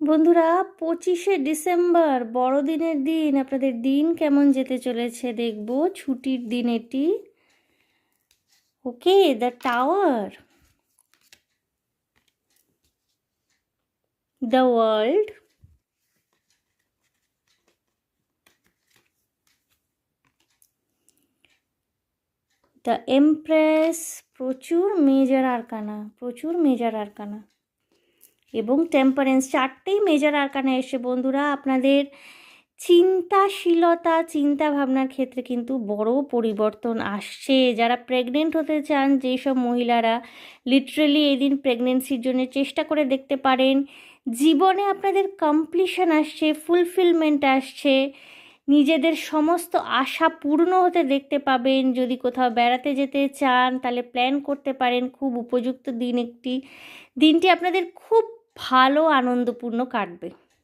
বন্ধুরা, 25শে ডিসেম্বর বড়দিনের দিন। আপনাদের দিন কেমন যেতে চলেছে দেখব। ছুটির দিন এটি। Okay, the tower, the world, the empress, প্রচুর মেজর আরকানা এবং টেম্পারেন্স। চারটেই মেজর আরকানা এসে বন্ধুরা আপনাদের চিন্তাশীলতা, চিন্তা ভাবনার ক্ষেত্রে কিন্তু বড় পরিবর্তন আসছে। যারা প্রেগনেন্ট হতে চান, যেই সব মহিলারা লিটারেলি এই দিন প্রেগনেন্সির জন্য চেষ্টা করে দেখতে পারেন। জীবনে আপনাদের কমপ্লিশন আসছে, ফুলফিলমেন্ট আসছে, নিজেদের সমস্ত আশা পূর্ণ হতে দেখতে পাবেন। যদি কোথাও বেড়াতে যেতে চান তাহলে প্ল্যান করতে পারেন। খুব উপযুক্ত দিন একটি। দিনটি আপনাদের খুব ভালো আনন্দপূর্ণ কাটবে।